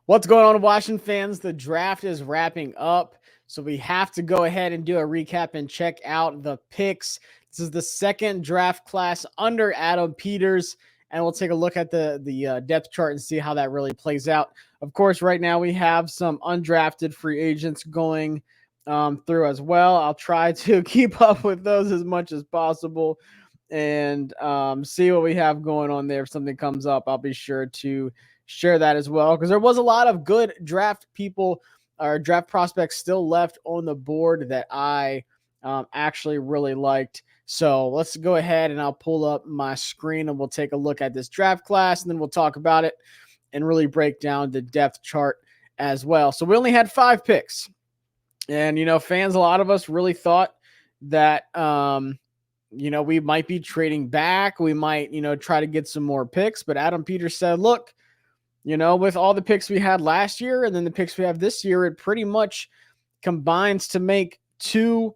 What's going on, Washington fans? The draft is wrapping up, so we have to go ahead and do a recap and check out the picks. This is the second draft class under Adam Peters, and we'll take a look at the depth chart and see how that really plays out. Of course, right now we have some undrafted free agents going through as well. I'll try to keep up with those as much as possible and see what we have going on there. If something comes up, I'll be sure to share that as well, because there was a lot of good draft people or draft prospects still left on the board that I actually really liked. So let's go ahead and I'll pull up my screen and we'll take a look at this draft class, and then we'll talk about it and really break down the depth chart as well. So we only had 5 picks, and fans, a lot of us really thought that we might be trading back. We might, try to get some more picks. But Adam Peters said, look, with all the picks we had last year and then the picks we have this year, it pretty much combines to make 2,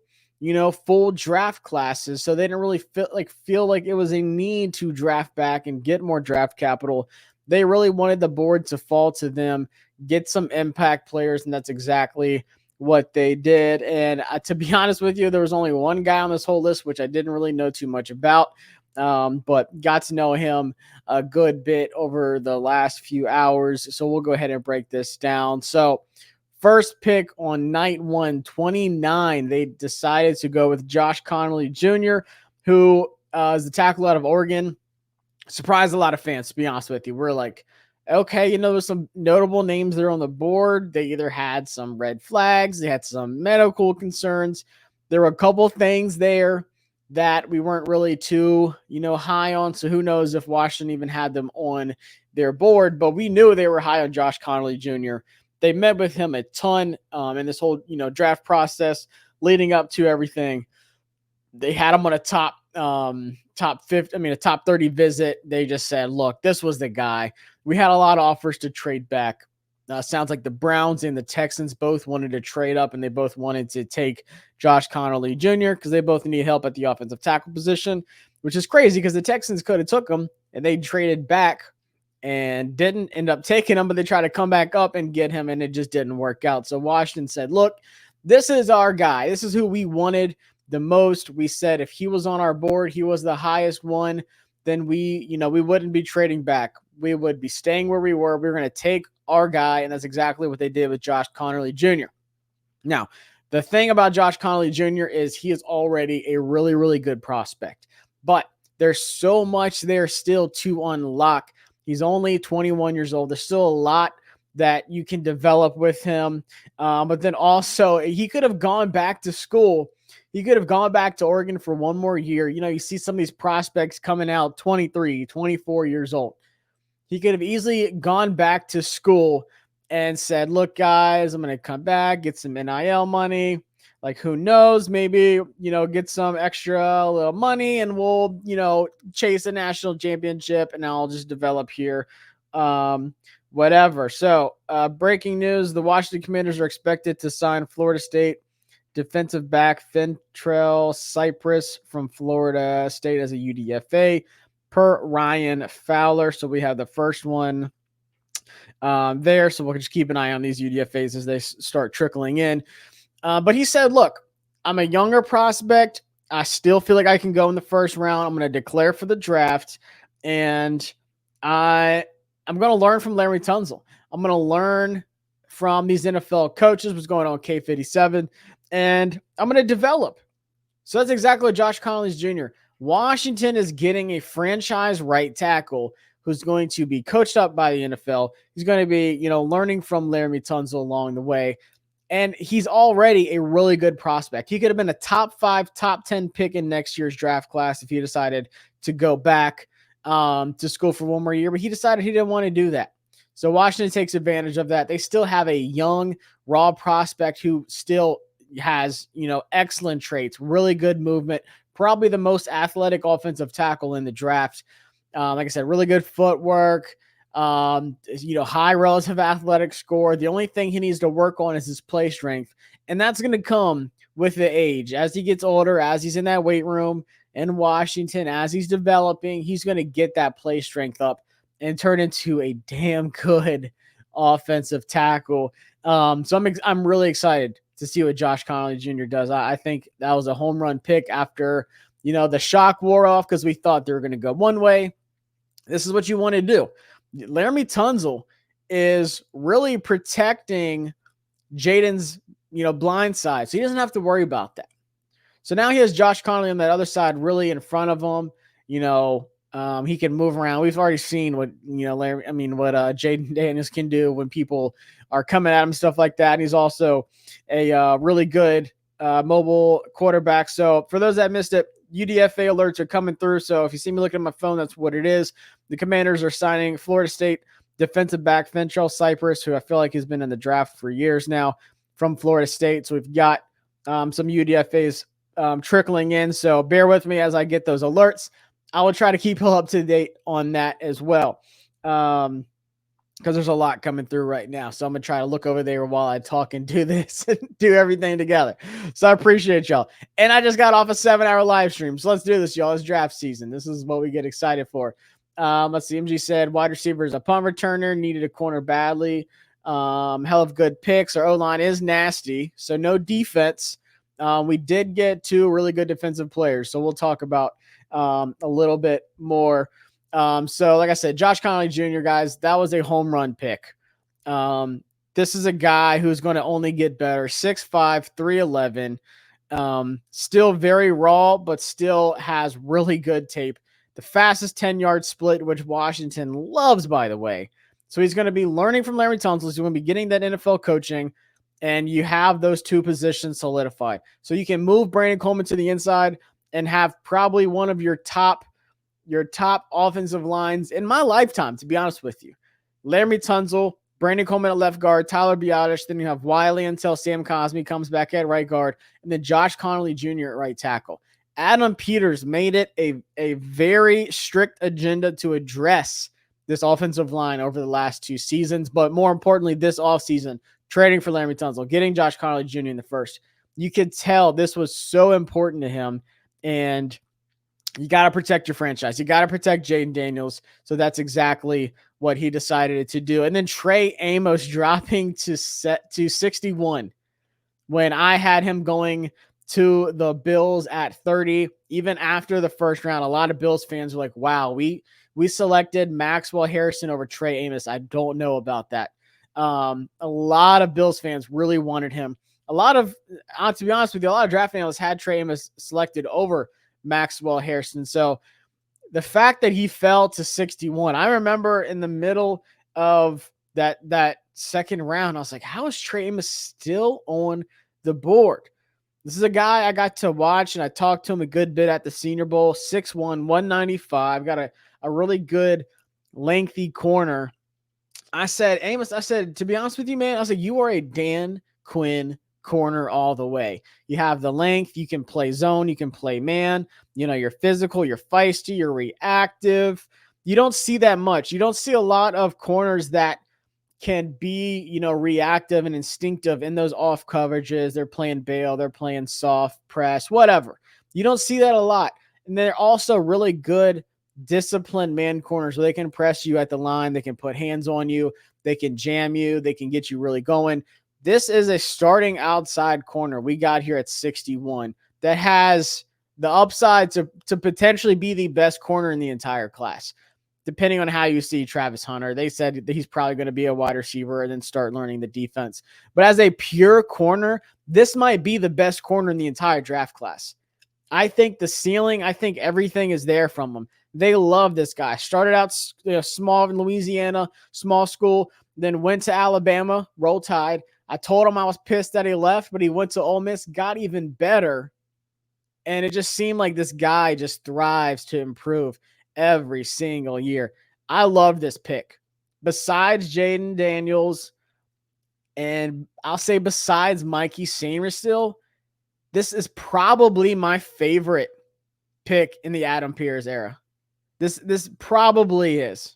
full draft classes. So they didn't really feel like it was a need to draft back and get more draft capital. They really wanted the board to fall to them, get some impact players, and that's exactly what they did. And to be honest with you, there was only one guy on this whole list, which I didn't really know too much about, but got to know him a good bit over the last few hours. So we'll go ahead and break this down. So first pick on night 129, they decided to go with Josh Connolly Jr., who is the tackle out of Oregon. Surprised a lot of fans, to be honest with you. We're like, okay, there's some notable names there on the board. They either had some red flags, they had some medical concerns. There were a couple things there that we weren't really too, high on. So who knows if Washington even had them on their board, but we knew they were high on Josh Connolly Jr. They met with him a ton in this whole, draft process leading up to everything. They had him on a top 50, a top 30 visit. They just said, look, this was the guy. We had a lot of offers to trade back. Sounds like the Browns and the Texans both wanted to trade up, and they both wanted to take Josh Connolly Jr. because they both need help at the offensive tackle position, which is crazy because the Texans could have took him and they traded back and didn't end up taking him, but they tried to come back up and get him, and it just didn't work out. So Washington said, look, this is our guy. This is who we wanted the most. We said if he was on our board, he was the highest one, then we wouldn't be trading back. We would be staying where we were. We were going to take our guy, and that's exactly what they did with Josh Connolly Jr. Now, the thing about Josh Connolly Jr. is he is already a really, really good prospect, but there's so much there still to unlock. He's only 21 years old. There's still a lot that you can develop with him, but then also he could have gone back to school. He could have gone back to Oregon for one more year. You see some of these prospects coming out 23, 24 years old. He could have easily gone back to school and said, look, guys, I'm going to come back, get some NIL money. Like, who knows, maybe, get some extra little money and we'll, chase a national championship and I'll just develop here. Whatever. So breaking news, the Washington Commanders are expected to sign Florida State defensive back Fentrell Cypress from Florida State as a UDFA per Ryan Fowler. So we have the first one there. So we'll just keep an eye on these UDFAs as they start trickling in. But he said, look, I'm a younger prospect. I still feel like I can go in the first round. I'm going to declare for the draft, and I'm going to learn from Larry Tunsil. I'm going to learn from these NFL coaches, what's going on K57, and I'm going to develop. So that's exactly what Josh Connolly Jr. Washington is getting a franchise right tackle who's going to be coached up by the NFL. He's going to be, learning from Larry Tunsil along the way. And he's already a really good prospect. He could have been a top 5, top 10 pick in next year's draft class if he decided to go back to school for one more year. But he decided he didn't want to do that. So Washington takes advantage of that. They still have a young, raw prospect who still has, excellent traits, really good movement, probably the most athletic offensive tackle in the draft. Like I said, really good footwork, high relative athletic score. The only thing he needs to work on is his play strength. And that's going to come with the age. As he gets older, as he's in that weight room in Washington, as he's developing, he's going to get that play strength up and turn into a damn good offensive tackle. So I'm really excited to see what Josh Connolly Jr. does. I think that was a home run pick after, the shock wore off because we thought they were going to go one way. This is what you want to do. Laramie Tunsil is really protecting Jaden's, blind side. So he doesn't have to worry about that. So now he has Josh Connolly on that other side really in front of him. He can move around. We've already seen what, what Jaden Daniels can do when people are coming at him, stuff like that. And he's also a really good mobile quarterback. So for those that missed it, UDFA alerts are coming through. So if you see me looking at my phone, that's what it is. The Commanders are signing Florida State defensive back Fentrell Cypress, who I feel like has been in the draft for years now from Florida State. So we've got some UDFAs trickling in. So bear with me as I get those alerts. I will try to keep you up to date on that as well. Because there's a lot coming through right now. So I'm going to try to look over there while I talk and do this and do everything together. So I appreciate y'all. And I just got off a 7-hour live stream. So let's do this, y'all. It's draft season. This is what we get excited for. Let's see. MG said wide receiver is a punt returner, needed a corner badly. Hell of good picks. Our O-line is nasty. So no defense. We did get 2 really good defensive players. So we'll talk about a little bit more. So like I said, Josh Connolly Jr., guys, that was a home run pick. This is a guy who's going to only get better. 6'5", 311. Still very raw, but still has really good tape. The fastest 10-yard split, which Washington loves, by the way. So he's going to be learning from Larry Tunsil. He's going to be getting that NFL coaching, and you have those 2 positions solidified. So you can move Brandon Coleman to the inside and have probably one of your top offensive lines in my lifetime, to be honest with you. Laramie Tunsil, Brandon Coleman at left guard, Tyler Biadasz, then you have Wiley until Sam Cosmi comes back at right guard, and then Josh Connolly Jr. at right tackle. Adam Peters made it a very strict agenda to address this offensive line over the last 2 seasons, but more importantly, this offseason, trading for Laramie Tunsil, getting Josh Connolly Jr. in the first. You could tell this was so important to him, and you got to protect your franchise. You got to protect Jaden Daniels. So that's exactly what he decided to do. And then Trey Amos dropping to 61 when I had him going to the Bills at 30. Even after the first round, a lot of Bills fans were like, wow, we selected Maxwell Harrison over Trey Amos. I don't know about that. A lot of Bills fans really wanted him. To be honest with you, a lot of draft analysts had Trey Amos selected over Maxwell Harrison. So the fact that he fell to 61, I remember in the middle of that second round, I was like, how is Trey Amos still on the board? This is a guy I got to watch, and I talked to him a good bit at the Senior Bowl. 6'1", 195, got a really good lengthy corner. I said, Amos, to be honest with you, man, I was like, you are a Dan Quinn corner all the way. You have the length, you can play zone, you can play man, you're physical, you're feisty, you're reactive. You don't see that much. You don't see a lot of corners that can be, reactive and instinctive in those off coverages. They're playing bail, they're playing soft press, whatever. You don't see that a lot. And they're also really good disciplined man corners where they can press you at the line, they can put hands on you, they can jam you, they can get you really going. This is a starting outside corner we got here at 61 that has the upside to potentially be the best corner in the entire class, depending on how you see Travis Hunter. They said that he's probably going to be a wide receiver and then start learning the defense. But as a pure corner, this might be the best corner in the entire draft class. I think the ceiling, I think everything is there from him. They love this guy. Started out small in Louisiana, small school, then went to Alabama, Roll Tide. I told him I was pissed that he left, but he went to Ole Miss, got even better. And it just seemed like this guy just thrives to improve every single year. I love this pick. Besides Jaden Daniels, and I'll say besides Mikey Sainristil, this is probably my favorite pick in the Adam Peters era. This probably is.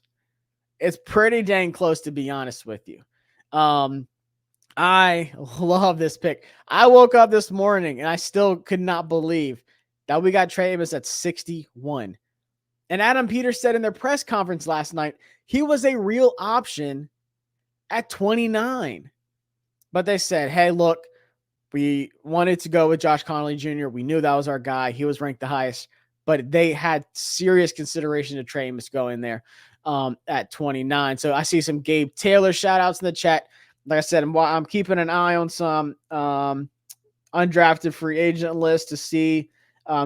It's pretty dang close, to be honest with you. I love this pick. I woke up this morning and I still could not believe that we got Trey Amos at 61. And Adam Peters said in their press conference last night, he was a real option at 29. But they said, hey, look, we wanted to go with Josh Connolly Jr. We knew that was our guy. He was ranked the highest, but they had serious consideration to Trey Amos going there at 29. So I see some Gabe Taylor shout outs in the chat. Like I said, I'm keeping an eye on some undrafted free agent list to see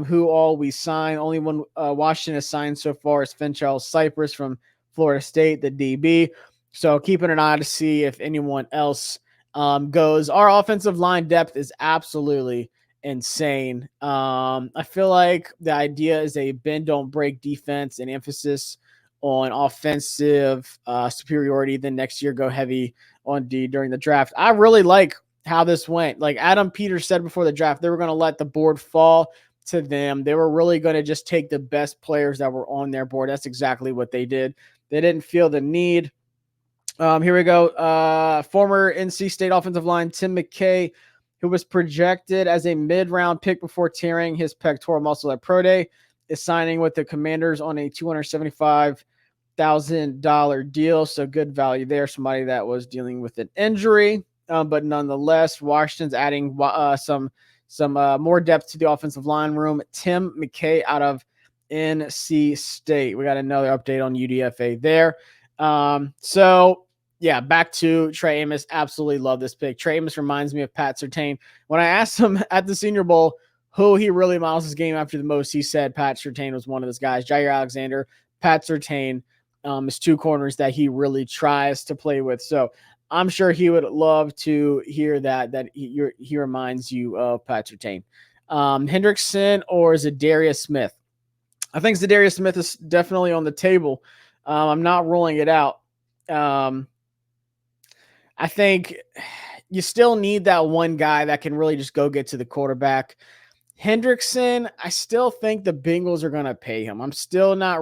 who all we sign. Only one Washington has signed so far is Finchell Cypress from Florida State, the DB. So keeping an eye to see if anyone else goes. Our offensive line depth is absolutely insane. I feel like the idea is a bend don't break defense and emphasis on offensive superiority. Then next year go heavy on D during the draft. I really like how this went. Like Adam Peters said before the draft, they were going to let the board fall to them. They were really going to just take the best players that were on their board. That's exactly what they did. They didn't feel the need. Here we go. Former NC State offensive line Tim McKay, who was projected as a mid-round pick before tearing his pectoral muscle at Pro Day, is signing with the Commanders on a $275,000 deal. So good value there. Somebody that was dealing with an injury, but nonetheless, Washington's adding some more depth to the offensive line room. Tim McKay out of NC State. We got another update on UDFA there. So yeah, back to Trey Amos. Absolutely love this pick. Trey Amos reminds me of Pat Surtain. When I asked him at the Senior Bowl who he really models his game after the most, he said Pat Surtain was one of those guys. Jair Alexander, Pat Surtain is two corners that he really tries to play with. So I'm sure he would love to hear that he reminds you of Pat Surtain. Hendrickson or Zadarius Smith? I think Zadarius Smith is definitely on the table. I'm not ruling it out. I think you still need that one guy that can really just go get to the quarterback. Hendrickson, I still think the Bengals are going to pay him. I'm still not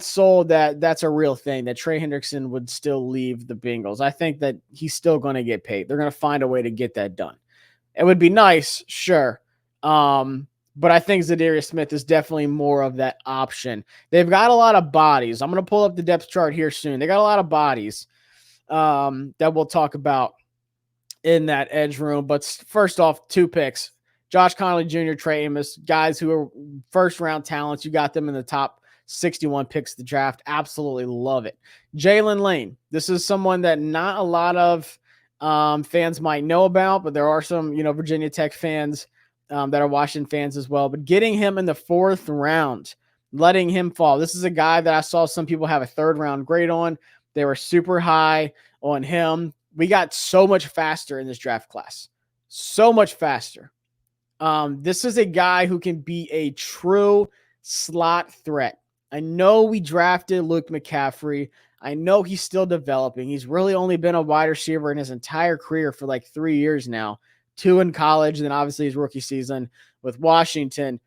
sold that that's a real thing, that Trey Hendrickson would still leave the Bengals. I think that he's still going to get paid. They're going to find a way to get that done. It would be nice, sure. But I think Zadarius Smith is definitely more of that option. They've got a lot of bodies. I'm going to pull up the depth chart here soon. They got a lot of bodies that we'll talk about in that edge room. But first off, two picks. Josh Connolly Jr., Trey Amos, guys who are first-round talents. You got them in the top 61 picks of the draft. Absolutely love it. Jalen Lane. This is someone that not a lot of fans might know about, but there are some, Virginia Tech fans that are Washington fans as well. But getting him in the 4th round, letting him fall. This is a guy that I saw some people have a 3rd-round grade on. They were super high on him. We got so much faster in this draft class. So much faster. This is a guy who can be a true slot threat. I know we drafted Luke McCaffrey. I know he's still developing. He's really only been a wide receiver in his entire career for like 3 years now. 2 in college, and then obviously his rookie season with Washington.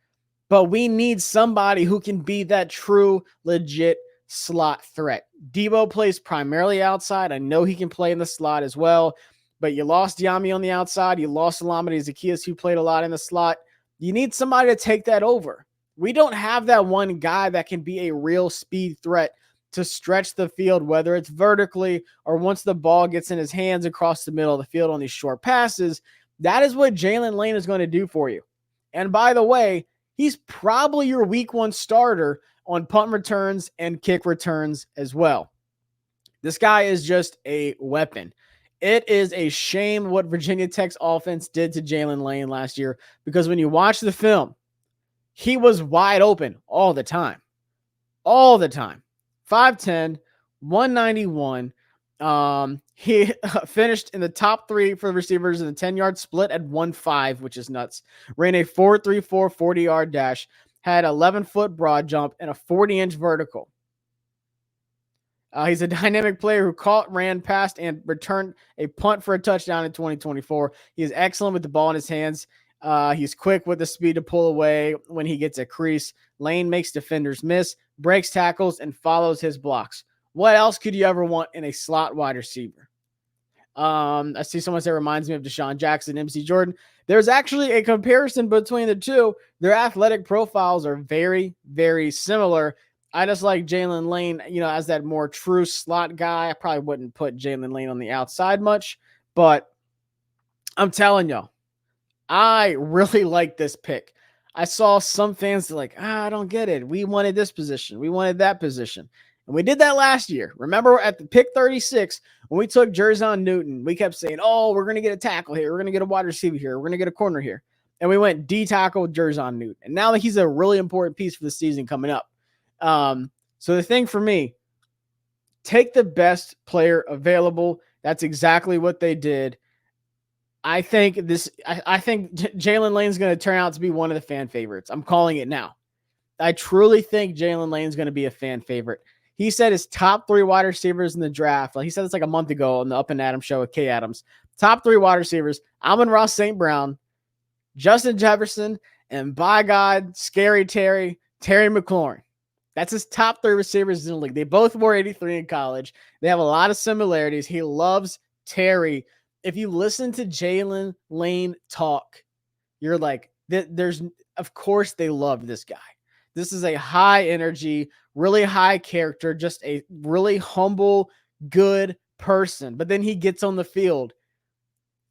But we need somebody who can be that true, legit slot threat. Debo plays primarily outside. I know he can play in the slot as well, but you lost Yami on the outside. You lost Alameda Zacchaeus, who played a lot in the slot. You need somebody to take that over. We don't have that one guy that can be a real speed threat to stretch the field, whether it's vertically or once the ball gets in his hands across the middle of the field on these short passes. That is what Jalen Lane is going to do for you. And by the way, he's probably your week 1 starter on punt returns and kick returns as well. This guy is just a weapon. It is a shame what Virginia Tech's offense did to Jalen Lane last year, because when you watch the film, he was wide open all the time. All the time. 5'10", 191. He finished in the top 3 for receivers in the 10-yard split at 1.5, which is nuts. Ran a 4.34 40-yard dash, had 11-foot broad jump, and a 40-inch vertical. He's a dynamic player who caught, ran, passed, and returned a punt for a touchdown in 2024. He is excellent with the ball in his hands. He's quick with the speed to pull away when he gets a crease. Lane makes defenders miss, breaks tackles, and follows his blocks. What else could you ever want in a slot wide receiver? I see someone say reminds me of Deshaun Jackson, MC Jordan. There's actually a comparison between the two. Their athletic profiles are very, very similar. I just like Jalen Lane, as that more true slot guy. I probably wouldn't put Jalen Lane on the outside much, but I'm telling y'all, I really like this pick. I saw some fans that are like, I don't get it. We wanted this position. We wanted that position. And we did that last year. Remember at the pick 36, when we took Jerzon Newton, we kept saying, oh, we're going to get a tackle here. We're going to get a wide receiver here. We're going to get a corner here. And we went D tackle with Jerzon Newton. And now that he's a really important piece for the season coming up. So the thing for me, take the best player available. That's exactly what they did. I think Jalen Lane's going to turn out to be one of the fan favorites. I'm calling it now. I truly think Jalen Lane's going to be a fan favorite. He said his top 3 wide receivers in the draft. Like he said this like a month ago on the Up and Adams show with Kay Adams. Top 3 wide receivers: Amon-Ra St. Brown, Justin Jefferson, and by God, Scary Terry McLaurin. That's his top 3 receivers in the league. They both wore 83 in college. They have a lot of similarities. He loves Terry. If you listen to Jalen Lane talk, you're like, of course they love this guy. This is a high energy, really high character, just a really humble, good person. But then he gets on the field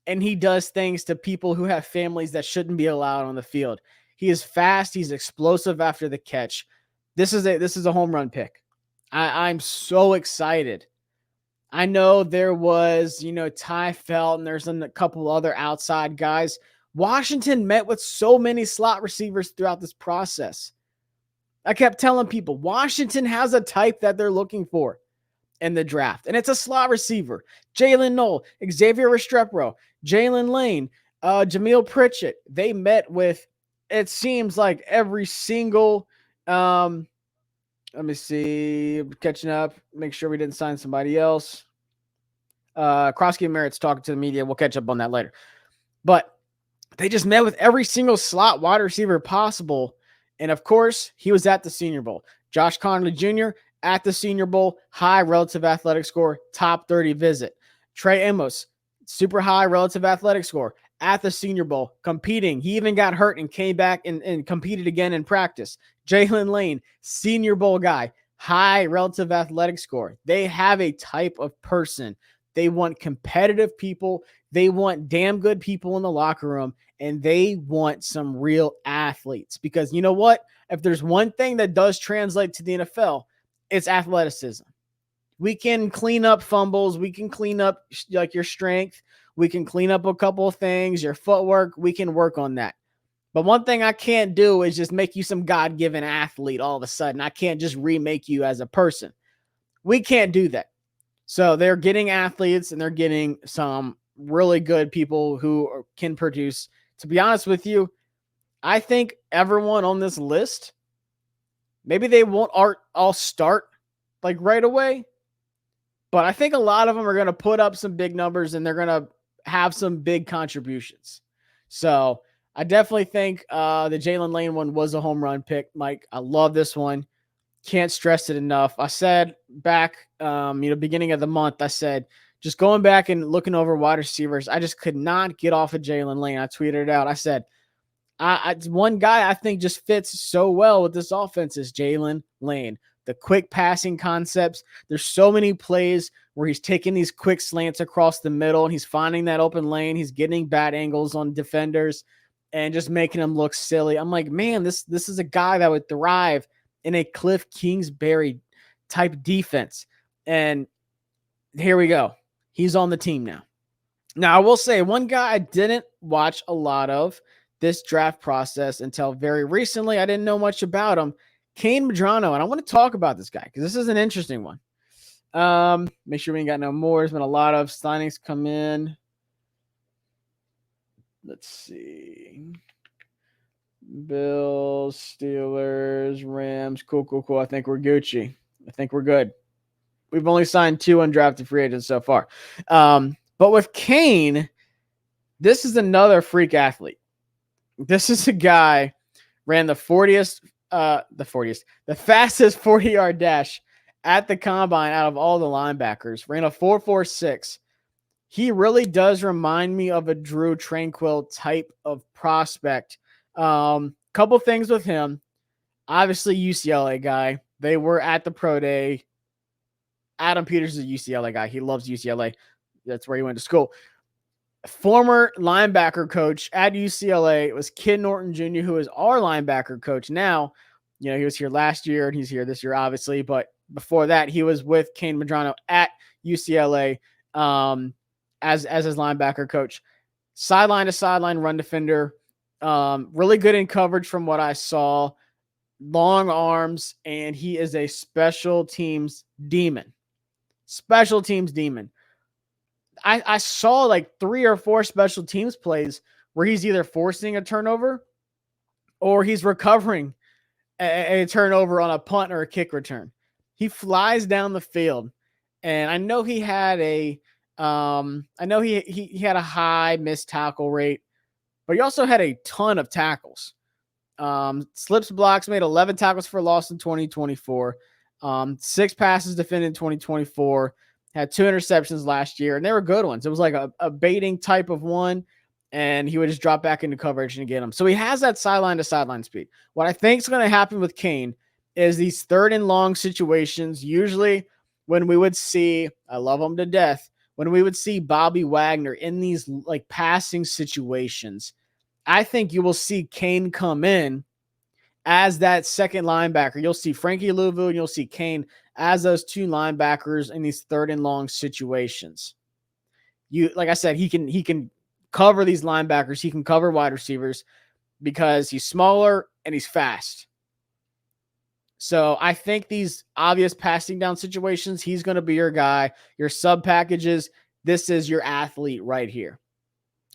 and he does things to people who have families that shouldn't be allowed on the field. He is fast. He's explosive after the catch. This is a home run pick. I'm so excited. I know there was, Ty Felt, and there's a couple other outside guys. Washington met with so many slot receivers throughout this process. I kept telling people, Washington has a type that they're looking for in the draft, and it's a slot receiver. Jalen Knoll, Xavier Restrepo, Jalen Lane, Jamil Pritchett. They met with, it seems like every single, let me see, catching up, make sure we didn't sign somebody else. Krosky and Merritt's talking to the media. We'll catch up on that later. But they just met with every single slot wide receiver possible. And of course, he was at the Senior Bowl. Josh Conley Jr. at the Senior Bowl, high relative athletic score, top 30 visit. Trey Amos, super high relative athletic score at the Senior Bowl, competing. He even got hurt and came back and competed again in practice. Jalen Lane, Senior Bowl guy, high relative athletic score. They have a type of person. They want competitive people. They want damn good people in the locker room, and they want some real athletes. Because you know what? If there's one thing that does translate to the NFL, it's athleticism. We can clean up fumbles. We can clean up like your strength. We can clean up a couple of things, your footwork. We can work on that. But one thing I can't do is just make you some God-given athlete all of a sudden. I can't just remake you as a person. We can't do that. So they're getting athletes and they're getting some really good people who can produce. To be honest with you, I think everyone on this list, maybe they won't all start like right away, but I think a lot of them are going to put up some big numbers and they're going to have some big contributions. So I definitely think the Jalen Lane one was a home run pick, Mike. I love this one. Can't stress it enough. I said back, beginning of the month, I said, just going back and looking over wide receivers, I just could not get off of Jalen Lane. I tweeted it out. I said, one guy I think just fits so well with this offense is Jalen Lane. The quick passing concepts. There's so many plays where he's taking these quick slants across the middle and he's finding that open lane. He's getting bad angles on defenders and just making them look silly. I'm like, man, this is a guy that would thrive in a Cliff Kingsbury type defense. And here we go. He's on the team now. Now, I will say one guy I didn't watch a lot of this draft process until very recently. I didn't know much about him. Kane Medrano. And I want to talk about this guy because this is an interesting one. Make sure we ain't got no more. There's been a lot of signings come in. Let's see. Bills, Steelers, Rams. Cool. I think we're Gucci. I think we're good. We've only signed 2 undrafted free agents so far. But with Kane, this is another freak athlete. This is a guy ran the fastest 40-yard dash at the combine out of all the linebackers. Ran a 4.46. He really does remind me of a Drew Tranquill type of prospect. Couple things with him. Obviously, UCLA guy. They were at the pro day. Adam Peters is a UCLA guy. He loves UCLA. That's where he went to school. Former linebacker coach at UCLA was Ken Norton Jr., who is our linebacker coach now. You know, he was here last year and he's here this year, obviously. But before that, he was with Kane Madrano at UCLA as his linebacker coach. Sideline to sideline run defender. Really good in coverage from what I saw. Long arms, and he is a special teams demon. Special teams demon. I saw like 3 or 4 special teams plays where he's either forcing a turnover or he's recovering a turnover on a punt or a kick return. He flies down the field, and I know he had he had a high missed tackle rate, but he also had a ton of tackles. Slips, blocks, made 11 tackles for loss in 2024. 6 passes defended in 2024. Had 2 interceptions last year, and they were good ones. It was like a baiting type of one, and he would just drop back into coverage and get them. So he has that sideline to sideline speed. What I think is going to happen with Kane is these third and long situations. Usually when we would see, I love him to death, when we would see Bobby Wagner in these like passing situations, I think you will see Kane come in as that second linebacker. You'll see Frankie Louisville and you'll see Kane as those 2 linebackers in these third and long situations. Like I said, he can cover these linebackers. He can cover wide receivers because he's smaller and he's fast. So I think these obvious passing down situations, he's going to be your guy. Your sub packages, this is your athlete right here.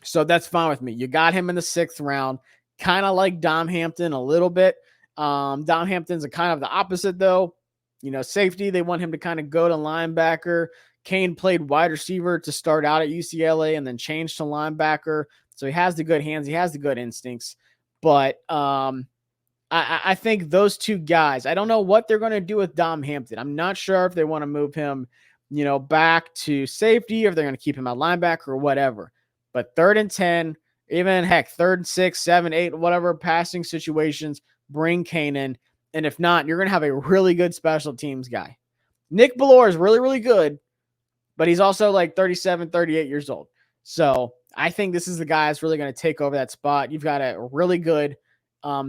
So that's fine with me. You got him in the 6th round, kind of like Dom Hampton a little bit. Dom Hampton's a kind of the opposite though. You know, safety, they want him to kind of go to linebacker. Kane played wide receiver to start out at UCLA and then changed to linebacker. So he has the good hands. He has the good instincts. But I think those 2 guys, I don't know what they're going to do with Dom Hampton. I'm not sure if they want to move him, you know, back to safety, or if they're going to keep him at linebacker or whatever. But 3rd and 10, even heck, 3rd and 6, 7, 8, whatever passing situations, bring Kane in. And if not, you're going to have a really good special teams guy. Nick Ballore is really, really good, but he's also like 37, 38 years old. So I think this is the guy that's really going to take over that spot. You've got a really good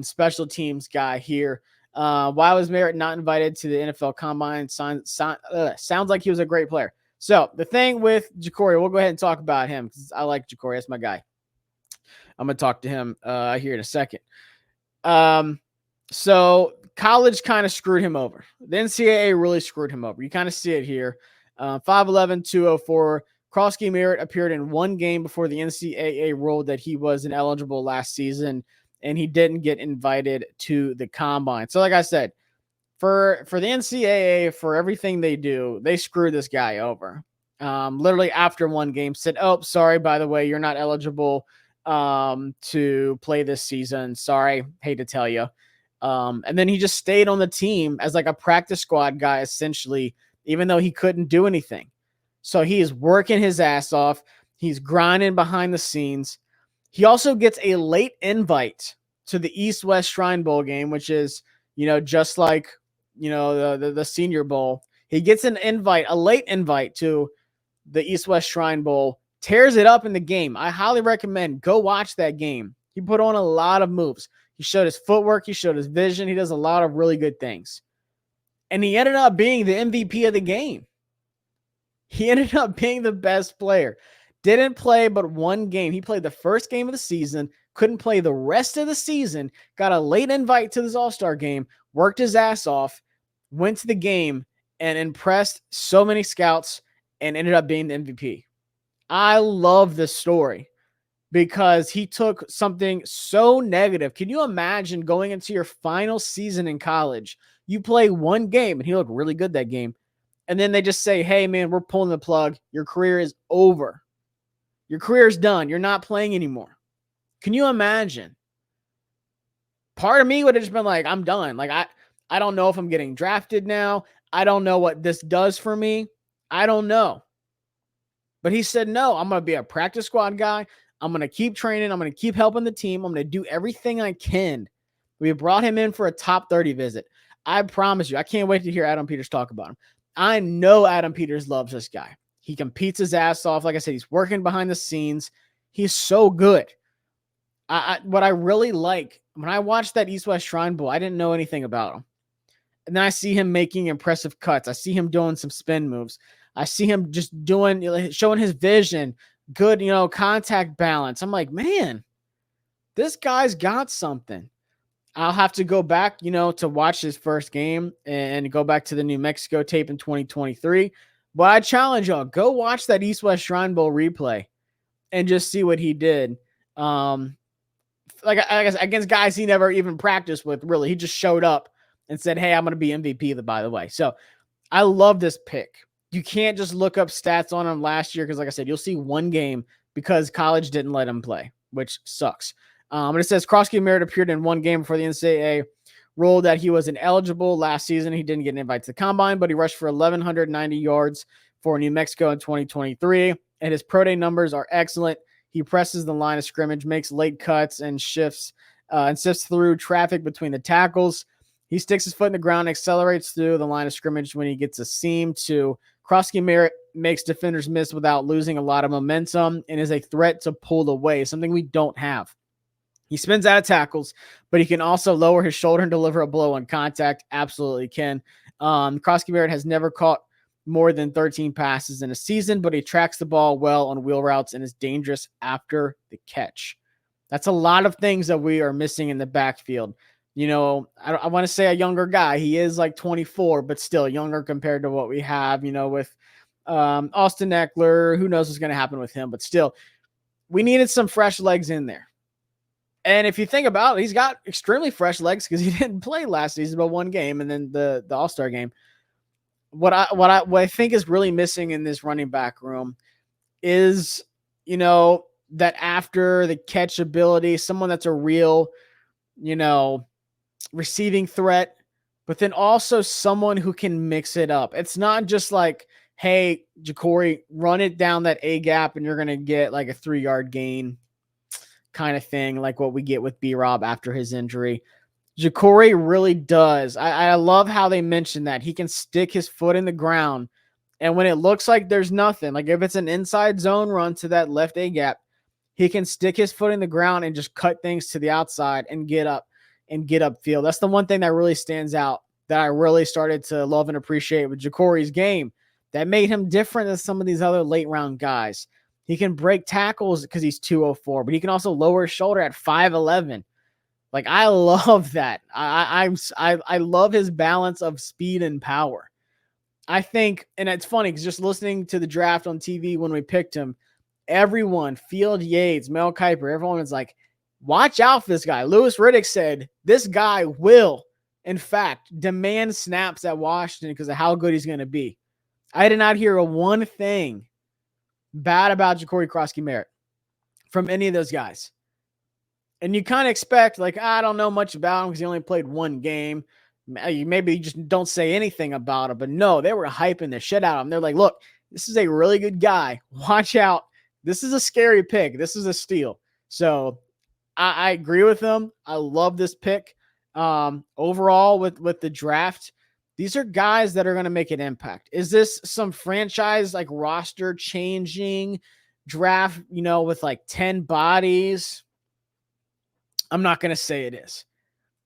special teams guy here. Why was Merritt not invited to the NFL Combine? Sounds like he was a great player. So the thing with Jacory, we'll go ahead and talk about him because I like Jacory. That's my guy. I'm going to talk to him here in a second. So college kind of screwed him over. The NCAA really screwed him over. You kind of see it here. 5'11", 204. Krosky Merritt appeared in 1 game before the NCAA ruled that he was ineligible last season, and he didn't get invited to the Combine. So like I said, for the NCAA, for everything they do, they screw this guy over. Literally after 1 game said, oh, sorry, by the way, you're not eligible to play this season. Sorry, hate to tell you. And then he just stayed on the team as like a practice squad guy, essentially, even though he couldn't do anything. So he is working his ass off. He's grinding behind the scenes. He also gets a late invite to the East-West Shrine Bowl game, which is, you know, just like, you know, the Senior Bowl. He gets an invite, a late invite to the East-West Shrine Bowl, tears it up in the game. I highly recommend go watch that game. He put on a lot of moves. He showed his footwork. He showed his vision. He does a lot of really good things. And he ended up being the MVP of the game. He ended up being the best player. Didn't play but 1 game. He played the first game of the season, couldn't play the rest of the season, got a late invite to this All-Star game, worked his ass off, went to the game, and impressed so many scouts and ended up being the MVP. I love this story because he took something so negative. Can you imagine going into your final season in college? You play 1 game, and he looked really good that game. And then they just say, hey, man, we're pulling the plug. Your career is over. Your career is done. You're not playing anymore. Can you imagine? Part of me would have just been like, I'm done. Like, I don't know if I'm getting drafted now. I don't know what this does for me. I don't know. But he said, no, I'm going to be a practice squad guy. I'm going to keep training. I'm going to keep helping the team. I'm going to do everything I can. We brought him in for a top 30 visit. I promise you, I can't wait to hear Adam Peters talk about him. I know Adam Peters loves this guy. He competes his ass off. Like I said, he's working behind the scenes. He's so good. What I really like, when I watched that East-West Shrine Bowl, I didn't know anything about him. And then I see him making impressive cuts. I see him doing some spin moves. I see him just doing, showing his vision, good, contact balance. I'm like, man, this guy's got something. I'll have to go back, to watch his first game and go back to the New Mexico tape in 2023. But I challenge y'all, go watch that East-West Shrine Bowl replay and just see what he did. Like I guess against guys he never even practiced with, really. He just showed up and said, hey, I'm going to be MVP, by the way. So I love this pick. You can't just look up stats on him last year because, like I said, you'll see one game because college didn't let him play, which sucks. And it says Krosky Merritt appeared in one game before the NCAA ruled that he was ineligible last season. He didn't get an invite to the combine, but he rushed for 1,190 yards for New Mexico in 2023, and his pro day numbers are excellent. He presses the line of scrimmage, makes late cuts, and sifts through traffic between the tackles. He sticks his foot in the ground, accelerates through the line of scrimmage when he gets a seam to Krosky Merritt, makes defenders miss without losing a lot of momentum, and is a threat to pull away, something we don't have. He spins out of tackles, but he can also lower his shoulder and deliver a blow on contact. Absolutely can. Krosky Merritt has never caught more than 13 passes in a season, but he tracks the ball well on wheel routes and is dangerous after the catch. That's a lot of things that we are missing in the backfield. I want to say a younger guy. He is like 24, but still younger compared to what we have, with Austin Eckler. Who knows what's going to happen with him, but still, we needed some fresh legs in there. And if you think about it, he's got extremely fresh legs because he didn't play last season but one game and then the All-Star game. What I think is really missing in this running back room is, that after the catch ability, someone that's a real, receiving threat, but then also someone who can mix it up. It's not just like, hey, Ja'Cory, run it down that A gap and you're going to get like a 3-yard gain kind of thing, like what we get with B-Rob after his injury. Ja'Cory really does. I love how they mentioned that he can stick his foot in the ground, and when it looks like there's nothing, like if it's an inside zone run to that left A gap, he can stick his foot in the ground and just cut things to the outside and get upfield. That's the one thing that really stands out that I really started to love and appreciate with Ja'Cory's game that made him different than some of these other late round guys. He can break tackles because he's 204, but he can also lower his shoulder at 5'11". Like, I love that. I love his balance of speed and power. I think, and it's funny because just listening to the draft on TV when we picked him, everyone, Field Yates, Mel Kiper, everyone was like, watch out for this guy. Louis Riddick said this guy will, in fact, demand snaps at Washington because of how good he's going to be. I did not hear one thing bad about Ja'Cory Krosky Merritt from any of those guys. And you kind of expect, like, I don't know much about him because he only played one game. Maybe you just don't say anything about him. But no, they were hyping the shit out of him. They're like, look, this is a really good guy. Watch out. This is a scary pick. This is a steal. So I agree with them. I love this pick. Overall, with the draft, these are guys that are going to make an impact. Is this some franchise like roster changing draft, with like 10 bodies? I'm not going to say it is.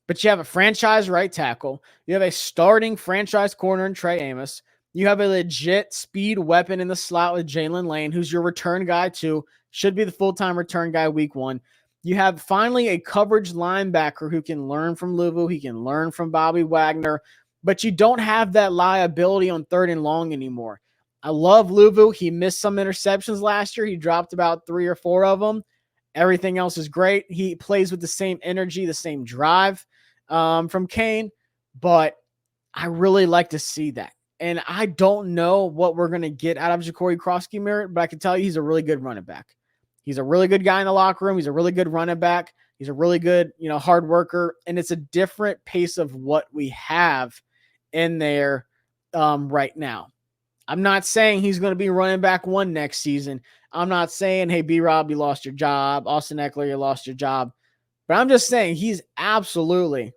But you have a franchise right tackle. You have a starting franchise corner in Trey Amos. You have a legit speed weapon in the slot with Jalen Lane, who's your return guy too. Should be the full-time return guy week 1. You have finally a coverage linebacker who can learn from Luvu. He can learn from Bobby Wagner. But you don't have that liability on 3rd and long anymore. I love Luvu. He missed some interceptions last year. He dropped about 3 or 4 of them. Everything else is great. He plays with the same energy, the same drive from Kane. But I really like to see that. And I don't know what we're going to get out of Ja'Cory Krosky Merritt, but I can tell you he's a really good running back. He's a really good guy in the locker room. He's a really good running back. He's a really good, hard worker. And it's a different pace of what we have in there right now. I'm not saying he's going to be running back 1 next season. I'm not saying, hey, B-Rob, you lost your job. Austin Eckler, you lost your job. But I'm just saying he's absolutely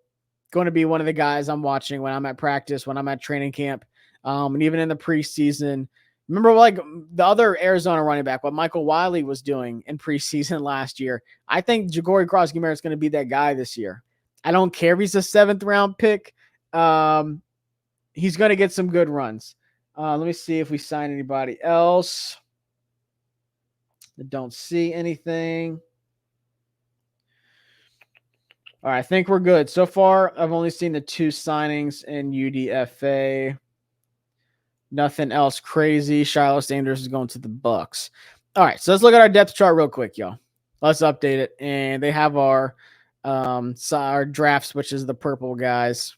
going to be one of the guys I'm watching when I'm at practice, when I'm at training camp, and even in the preseason. Remember, like the other Arizona running back, what Michael Wiley was doing in preseason last year. I think Ja'Cory Cross-Garrett is going to be that guy this year. I don't care if he's a 7th round pick. He's going to get some good runs. Let me see if we sign anybody else. I don't see anything. All right, I think we're good. So far, I've only seen the 2 signings in UDFA. Nothing else crazy. Shiloh Sanders is going to the Bucks. All right, so let's look at our depth chart real quick, y'all. Let's update it. And they have our drafts, which is the purple guys.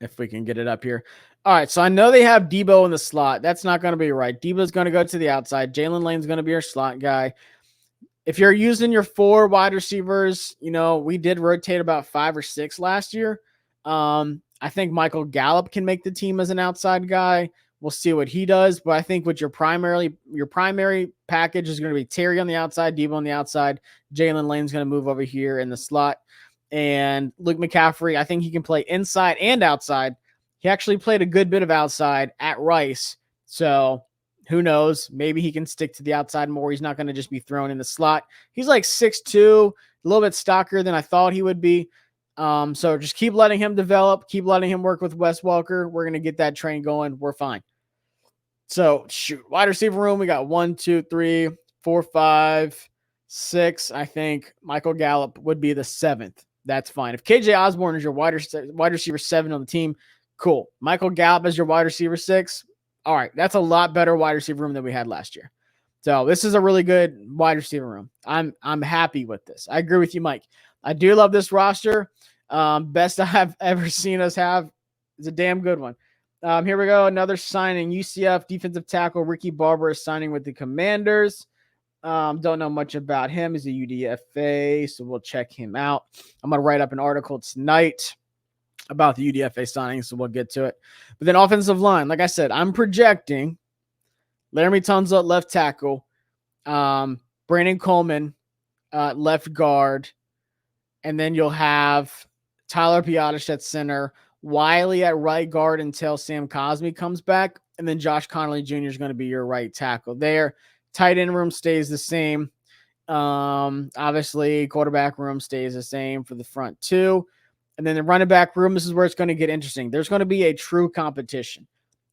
If we can get it up here. All right, so I know they have Debo in the slot. That's not going to be right. Debo's going to go to the outside. Jalen Lane's going to be our slot guy. If you're using your 4 wide receivers, we did rotate about 5 or 6 last year. I think Michael Gallup can make the team as an outside guy. We'll see what he does, but I think with your primary package is going to be Terry on the outside, Debo on the outside. Jalen Lane's going to move over here in the slot. And Luke McCaffrey, I think he can play inside and outside. He actually played a good bit of outside at Rice. So who knows? Maybe he can stick to the outside more. He's not going to just be thrown in the slot. He's like 6'2", a little bit stockier than I thought he would be. So just keep letting him develop. Keep letting him work with Wes Welker. We're going to get that train going. We're fine. So wide receiver room. We got 1, 2, 3, 4, 5, 6. I think Michael Gallup would be the 7th. That's fine. If KJ Osborne is your wide receiver 7 on the team, cool. Michael Gallup is your wide receiver 6. All right. That's a lot better wide receiver room than we had last year. So this is a really good wide receiver room. I'm happy with this. I agree with you, Mike. I do love this roster. Best I've ever seen us have. It's a damn good one. Here we go. Another signing. UCF defensive tackle Ricky Barber is signing with the Commanders. Don't know much about him. He's a UDFA, so we'll check him out. I'm going to write up an article tonight about the UDFA signing, so we'll get to it. But then offensive line, like I said, I'm projecting Laramie Tunzel at left tackle, Brandon Coleman left guard, and then you'll have Tyler Biotish at center, Wiley at right guard until Sam Cosme comes back, and then Josh Connolly Jr. is going to be your right tackle there. Tight end room stays the same. Obviously, quarterback room stays the same for the front 2. And then the running back room, this is where it's going to get interesting. There's going to be a true competition.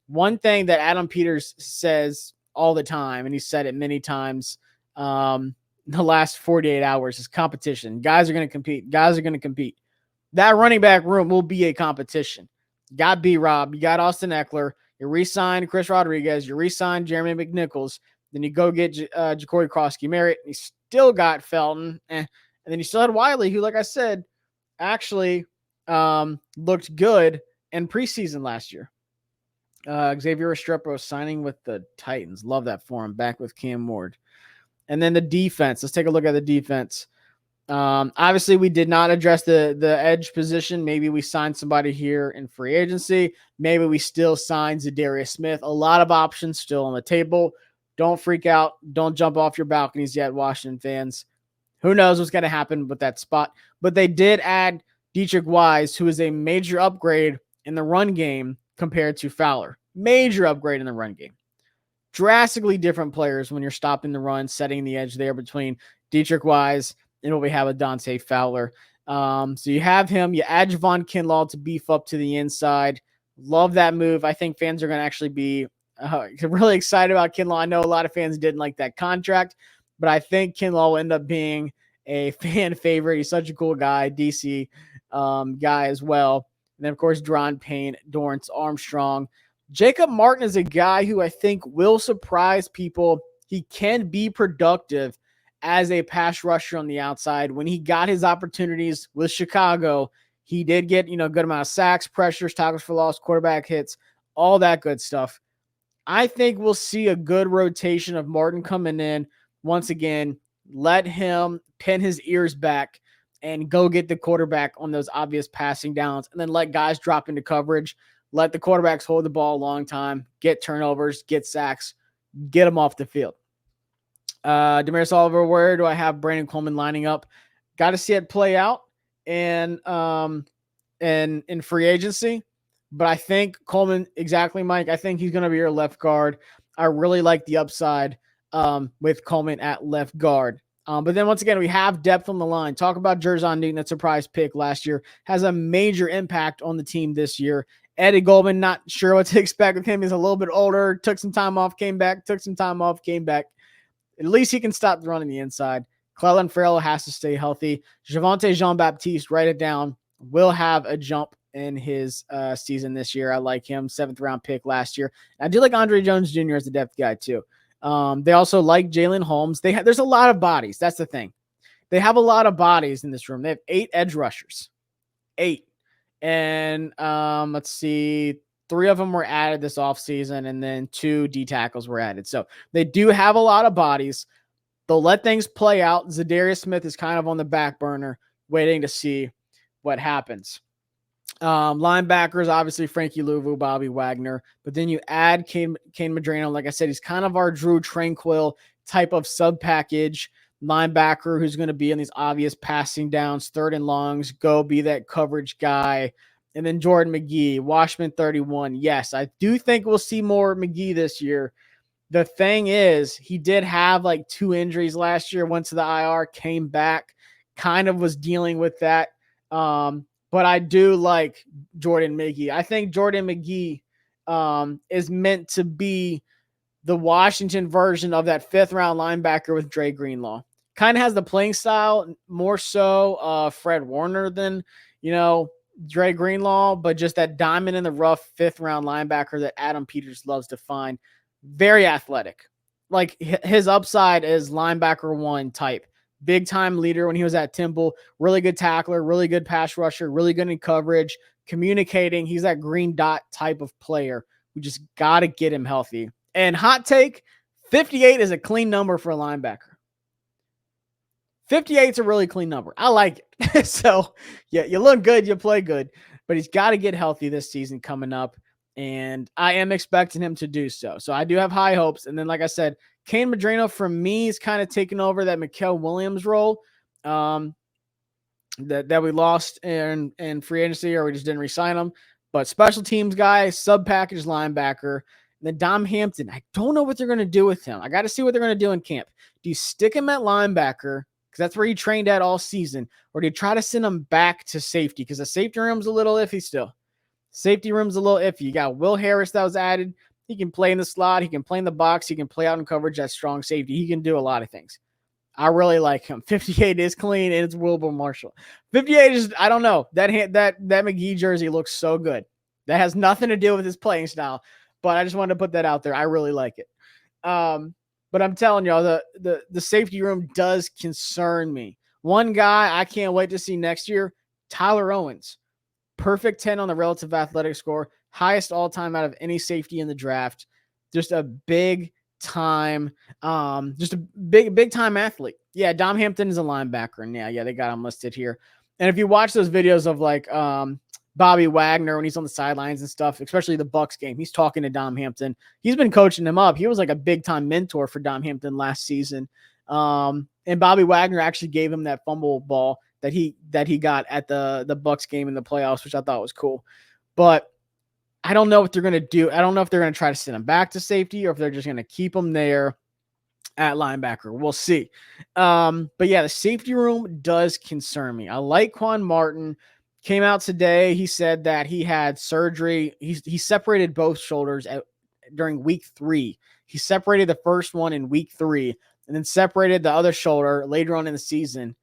One thing that Adam Peters says all the time, and he said it many times in the last 48 hours, is competition. Guys are going to compete. That running back room will be a competition. You got B-Rob. You got Austin Eckler. You re-signed Chris Rodriguez. You re-signed Jeremy McNichols. Then you go get Ja'Cory Cross-Garrett. You still got Felton. And then you still had Wiley, who, like I said, actually looked good in preseason last year. Xavier Restrepo signing with the Titans. Love that for him. Back with Cam Ward. And then the defense. Let's take a look at the defense. Obviously, we did not address the edge position. Maybe we signed somebody here in free agency. Maybe we still sign Zadarius Smith. A lot of options still on the table. Don't freak out. Don't jump off your balconies yet, Washington fans. Who knows what's going to happen with that spot. But they did add Dietrich Wise, who is a major upgrade in the run game compared to Fowler. Major upgrade in the run game. Drastically different players when you're stopping the run, setting the edge there between Dietrich Wise and what we have with Dante Fowler. So you have him. You add Javon Kinlaw to beef up to the inside. Love that move. I think fans are going to actually be really excited about Kinlaw. I know a lot of fans didn't like that contract, but I think Kinlaw will end up being a fan favorite. He's such a cool guy, DC guy as well. And then, of course, Dron Payne, Dorrance Armstrong. Jacob Martin is a guy who I think will surprise people. He can be productive as a pass rusher on the outside. When he got his opportunities with Chicago, he did get, a good amount of sacks, pressures, tackles for loss, quarterback hits, all that good stuff. I think we'll see a good rotation of Martin coming in. Once again, let him pin his ears back and go get the quarterback on those obvious passing downs, and then let guys drop into coverage. Let the quarterbacks hold the ball a long time, get turnovers, get sacks, get them off the field. Damaris Oliver, where do I have Brandon Coleman lining up? Got to see it play out. in free agency. But I think Coleman, exactly, Mike. I think he's going to be your left guard. I really like the upside with Coleman at left guard. But then once again, we have depth on the line. Talk about Jerzon Newton, that surprise pick last year, has a major impact on the team this year. Eddie Goldman, not sure what to expect with him. He's a little bit older, took some time off, came back, took some time off, came back. At least he can stop running the inside. Clelin Ferrell has to stay healthy. Javonte Jean-Baptiste, write it down, will have a jump in his season this year. I like him. 7th round pick last year. I do like Andre Jones Jr. as a depth guy too. They also like Jalen Holmes. There's a lot of bodies. That's the thing. They have a lot of bodies in this room. They have 8 edge rushers. 8. And let's see, 3 of them were added this offseason, and then 2 D tackles were added. So they do have a lot of bodies. They'll let things play out. Zadarius Smith is kind of on the back burner, waiting to see what happens. Linebackers, obviously Frankie Louvu, Bobby Wagner, but then you add Kane Medrano. Like I said, he's kind of our Drew Tranquill type of sub package linebacker who's going to be in these obvious passing downs, 3rd and longs, go be that coverage guy. And then Jordan McGee, Washman 31. Yes, I do think we'll see more McGee this year. The thing is, he did have like 2 injuries last year, went to the IR, came back, kind of was dealing with that. But I do like Jordan McGee. I think Jordan McGee is meant to be the Washington version of that 5th round linebacker with Dre Greenlaw. Kind of has the playing style more so Fred Warner than, Dre Greenlaw, but just that diamond in the rough 5th round linebacker that Adam Peters loves to find. Very athletic. Like his upside is linebacker 1 type. Big time leader when he was at Temple. Really good tackler, really good pass rusher, really good in coverage, communicating. He's that green dot type of player. We just got to get him healthy. And hot take, 58 is a clean number for a linebacker. 58 is a really clean number. I like it. So, yeah, you look good, you play good, but he's got to get healthy this season coming up, and I am expecting him to do so. So I do have high hopes. And then, like I said, Kane Medrano, for me, is kind of taking over that Mikael Williams role that we lost in free agency, or we just didn't re-sign him. But special teams guy, sub-package linebacker. And then Dom Hampton, I don't know what they're going to do with him. I got to see what they're going to do in camp. Do you stick him at linebacker, because that's where he trained at all season, or do you try to send him back to safety? Because the safety room's a little iffy still. Safety room's a little iffy. You got Will Harris that was added. He can play in the slot. He can play in the box. He can play out in coverage at strong safety. He can do a lot of things. I really like him. 58 is clean, and it's Wilbur Marshall. 58 is, I don't know. That McGee jersey looks so good. That has nothing to do with his playing style, but I just wanted to put that out there. I really like it. But I'm telling y'all, the safety room does concern me. One guy I can't wait to see next year, Tyler Owens. Perfect 10 on the relative athletic score. Highest all-time out of any safety in the draft. Just a big time athlete. Yeah, Dom Hampton is a linebacker. And yeah, they got him listed here. And if you watch those videos of like Bobby Wagner when he's on the sidelines and stuff, especially the Bucs game, he's talking to Dom Hampton. He's been coaching him up. He was like a big time mentor for Dom Hampton last season. And Bobby Wagner actually gave him that fumble ball that he got at the Bucs game in the playoffs, which I thought was cool. But I don't know what they're going to do. I don't know if they're going to try to send him back to safety or if they're just going to keep him there at linebacker. We'll see. But yeah, the safety room does concern me. I like Quan Martin. Came out today. He said that he had surgery. He separated both shoulders during week 3. He separated the first one in week 3 and then separated the other shoulder later on in the season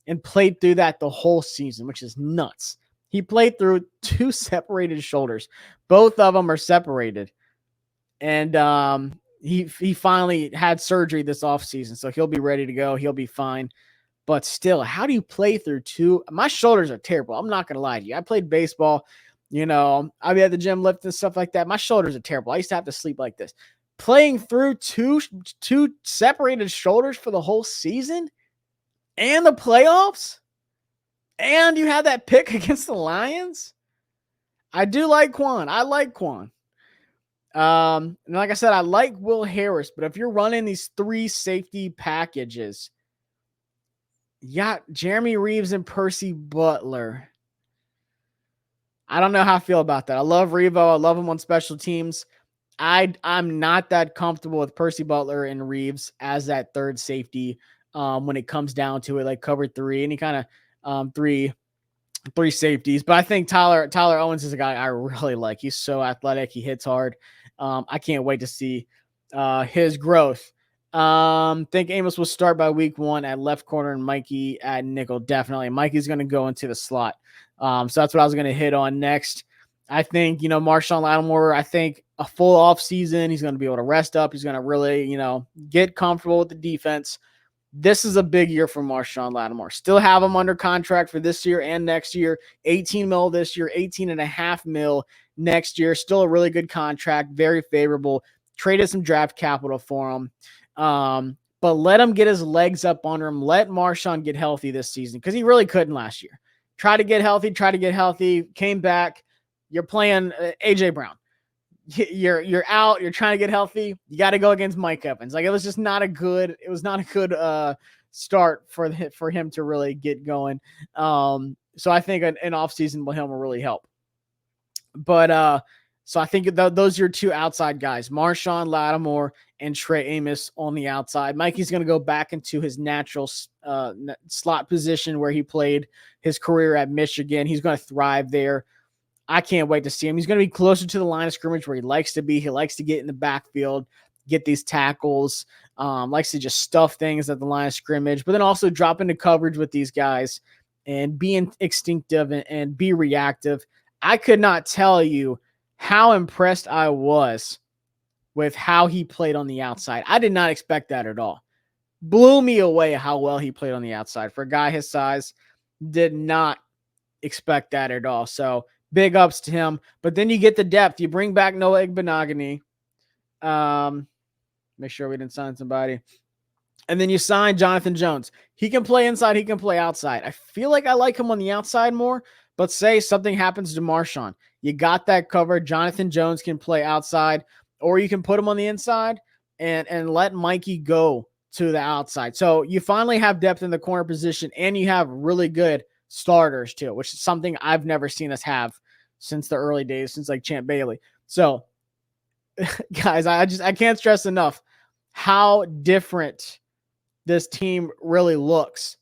and played through that the whole season, which is nuts. He played through 2 separated shoulders. Both of them are separated. And he finally had surgery this offseason, so he'll be ready to go. He'll be fine. But still, how do you play through 2? My shoulders are terrible. I'm not going to lie to you. I played baseball. I'd be at the gym lifting stuff like that. My shoulders are terrible. I used to have to sleep like this. Playing through two separated shoulders for the whole season and the playoffs, and you have that pick against the Lions. I do like Quan. I like Quan. And like I said, I like Will Harris. But if you're running these 3 safety packages, Yeah, Jeremy Reeves and Percy Butler. I don't know how I feel about that. I love Revo. I love him on special teams. I'm not that comfortable with Percy Butler and Reeves as that third safety when it comes down to it, like cover three, any kind of three safeties. But I think Tyler Owens is a guy I really like. He's so athletic. He hits hard. I can't wait to see his growth. Think Amos will start by week 1 at left corner and Mikey at nickel. Definitely. Mikey's going to go into the slot. So that's what I was going to hit on next. I think, Marshawn Lattimore, I think a full off season, he's going to be able to rest up. He's going to really, get comfortable with the defense. This is a big year for Marshawn Lattimore. Still have him under contract for this year and next year. 18 mil this year, 18.5 mil next year. Still a really good contract, very favorable. Traded some draft capital for him. But let him get his legs up under him. Let Marshawn get healthy this season because he really couldn't last year. Try to get healthy, came back. You're playing A.J. Brown. You're out. You're trying to get healthy. You got to go against Mike Evans. Like, it was not a good start for him to really get going. So I think an offseason with him will really help. But so I think those are your two outside guys, Marshawn Lattimore and Trey Amos on the outside. Mikey's going to go back into his natural slot position where he played his career at Michigan. He's going to thrive there. I can't wait to see him. He's going to be closer to the line of scrimmage where he likes to be. He likes to get in the backfield, get these tackles, likes to just stuff things at the line of scrimmage, but then also drop into coverage with these guys and be instinctive and be reactive. I could not tell you how impressed I was with how he played on the outside. I did not expect that at all. Blew me away how well he played on the outside. For a guy his size, did not expect that at all. So big ups to him. But then you get the depth. You bring back Noah Igbenogany. Make sure we didn't sign somebody. And then you sign Jonathan Jones. He can play inside. He can play outside. I feel like I like him on the outside more. But say something happens to Marshawn. You got that covered. Jonathan Jones can play outside. Or you can put him on the inside and let Mikey go to the outside. So you finally have depth in the corner position. And you have really good starters too, which is something I've never seen us have since the early days, since like Champ Bailey. So guys, I can't stress enough how different this team really looks.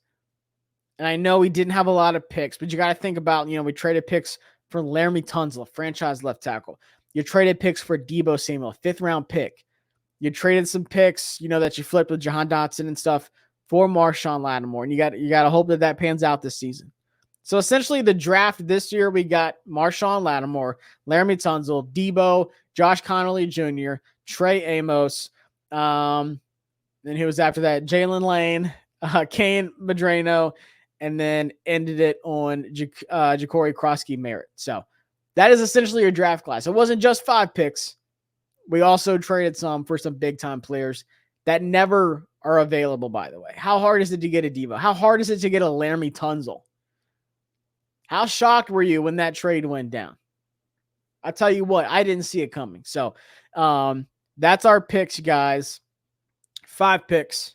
And I know we didn't have a lot of picks, but you got to think about, we traded picks for Laramie Tunsil, franchise left tackle. You traded picks for Deebo Samuel, 5th round pick. You traded some picks, that you flipped with Jahan Dotson and stuff for Marshawn Lattimore. And you got to hope that pans out this season. So essentially the draft this year, we got Marshawn Lattimore, Laramie Tunsil, Deebo, Josh Connolly Jr., Trey Amos. Then who was after that? Jalen Lane, Kane Madrano, and then ended it on Ja'Cory Krosky-Merritt. So that is essentially your draft class. It wasn't just 5 picks. We also traded some for some big-time players that never are available, by the way. How hard is it to get a Deebo? How hard is it to get a Laramie Tunsil? How shocked were you when that trade went down? I'll tell you what, I didn't see it coming. So that's our picks, guys. 5 picks.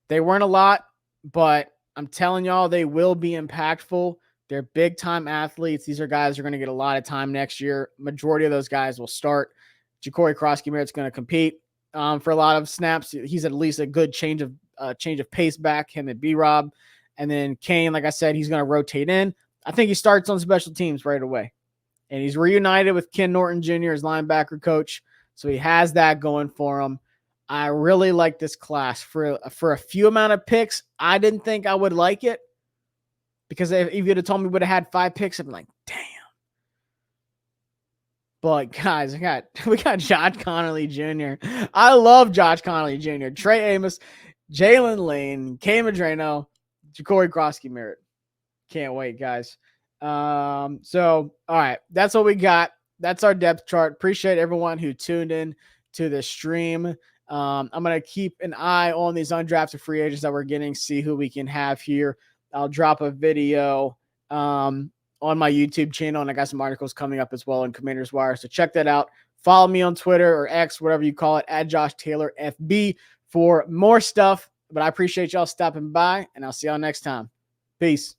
They weren't a lot, but I'm telling y'all they will be impactful. They're big-time athletes. These are guys who are going to get a lot of time next year. Majority of those guys will start. Ja'Cory Krosky-Merritt's going to compete for a lot of snaps. He's at least a good change of pace back, him and B-Rob. And then Kane, like I said, he's going to rotate in. I think he starts on special teams right away. And he's reunited with Ken Norton Jr., his linebacker coach. So he has that going for him. I really like this class. For a few amount of picks, I didn't think I would like it. Because if you'd have told me we would have had 5 picks, I'd be like, damn. But guys, we got Josh Connolly Jr. I love Josh Connolly Jr. Trey Amos, Jalen Lane, Kane Madrano, Ja'Cory Krosky-Merritt. Can't wait, guys. So, all right, that's what we got. That's our depth chart. Appreciate everyone who tuned in to the stream. I'm going to keep an eye on these undrafted free agents that we're getting, see who we can have here. I'll drop a video on my YouTube channel, and I got some articles coming up as well in Commander's Wire. So check that out. Follow me on Twitter or X, whatever you call it, @Josh Taylor FB for more stuff But I appreciate y'all stopping by, and I'll see y'all next time. Peace.